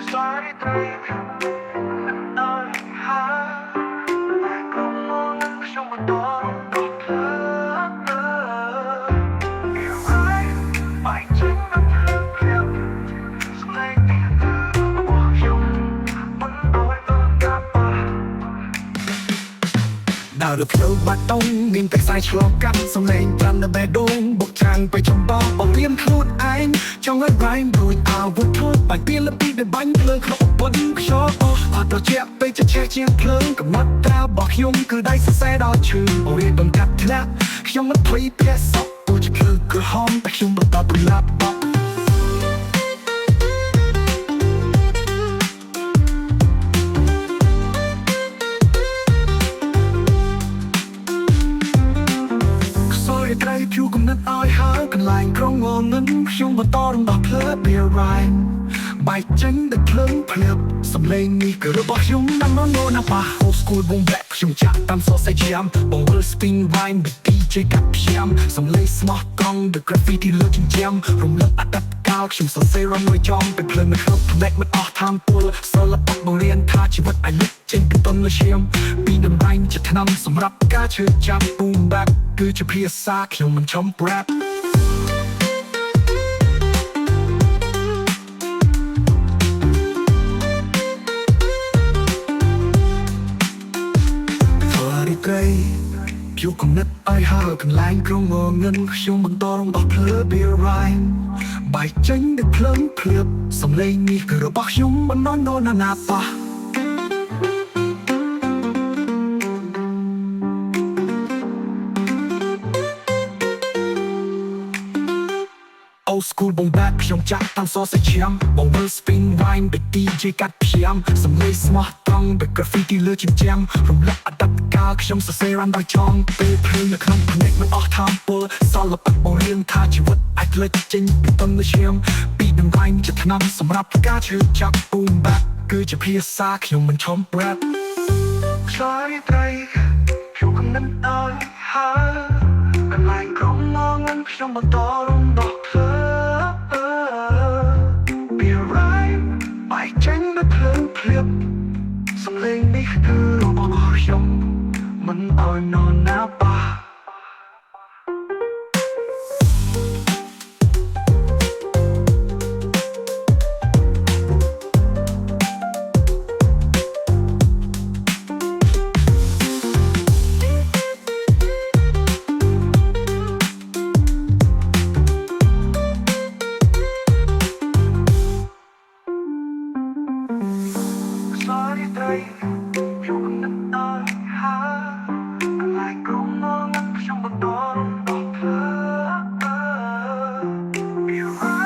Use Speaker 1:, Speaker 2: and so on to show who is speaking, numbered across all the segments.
Speaker 1: Sorry, baby. Nói ha, không mong anh trong một đón đột lỡ. Yêu ai, phải chính bản thân liệu. Giờ này bỏ chung, vẫn đôi vẫn đáp bà. Nào được lâu bát tông, nghìn tay sai cho cắt. Xong lên tràn ở bè đông, buộc trànไปtrong bao. Bảo riêngខ្លួនឯងចង់ឲ្យ rhyme រួចអាវុធធត់បាញ់ពីលពីដែលបាញ់ភ្លើងក្នុងប៉ុនខ្យល់អស់អត់ត្រជាក់ពេកចេះជាងភ្លើងកំណត់តារបស់ខ្ញុំគឺដៃសរសៃដល់ឈឺអូយមិនកាត់ធ្លាក់ខ្ញុំមិនភ័យភាសក់ពូជគឺក្រហមតែខ្ញុំបន្តប្រឡាប់បោះត្រីភូកំណត់ឲ្យហើយកន្លែងក្រុងងងឹងខ្ញុំបន្តរំដោះភ្លើបៀរ៉ៃបែកចេញដូចភ្លើងភ្លើបសំឡេងនេះគឺរបស់ខ្ញុំតាមនរណាប៉ះ Old School Boom Bap ខ្ញុំចាក់តាមសរសៃជាមបងវិល Spin Rhyme ពី DJ កាត់ព្យាមសំឡេងស្មោះត្រង់ The Graffiti លើចិញ្ចៀមរំលឹកអតីតកាលខ្ញុំសរសេររំមួយចំពេលភ្លើងនៅក្នុងផ្នែកមិនអស់តាមពលសិល្បៈបង្រៀនថាជីវិតអាយុចេញពីតុនលឈាមពីដំណៃជាថ្នាំសម្រាប់ការឈឺចាប់ Boom Bap គឺជាភាសាខ្ញុំមិនចំ rapត្រីភូកំណត់ឲ្យហើយកន្លែងក្រុងងងឹងខ្ញុំបន្តរំដោះភ្លើបៀរ៉ៃបែកចេញដូចភ្លើងភ្លើបសំឡេងនេះគឺរបស់ខ្ញុំមិននន់នរណាប៉ះOld School Boom Bap ខ្ញុំចាក់តាមសរសៃឈាមបងវិល Spin Rhyme ដូច DJ កាត់ព្យាមសំឡេងស្មោះត្រង់ដូច Graffiti លើជញ្ជាំងរំលឹកអតីតកាលខ្ញុំសរសេររ៉ាំដោយចំពេលភ្លើងនៅក្នុងភ្នែកមិនអស់ថាមពលសិល្បៈបង្រៀនថាជីវិតអាចលេចចេញពីតុនលឈាមពីដំណៃជាថ្នាំសម្រាប់ការឈឺចាប់ Boom Bap គឺជាភាសាខ្ញុំមិនចំ rap ខ្សែត្រីភូកំណត់ឲ្យហើយកន្លែងក្រុងងងឹងខ្ញុំបន្តរំដោះភ្លើបែកចេញដូចភ្លើងភ្លាបសំឡេងនេះគឺរបស់ខ្ញុំមិនឲ្យនរណាប៉ះត្រីភូកំណត់ឲ្យហើកន្លែងក្រុងងងឹងខ្ញុំបន្តរំដោះភ្លើបៀរ៉ៃ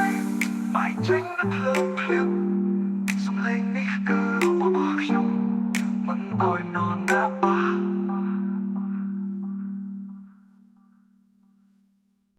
Speaker 1: បែកចេញដូចភ្លើងភ្លាបសំឡេងនេះគឺរបស់ខ្ញុំមិនឲ្យនរ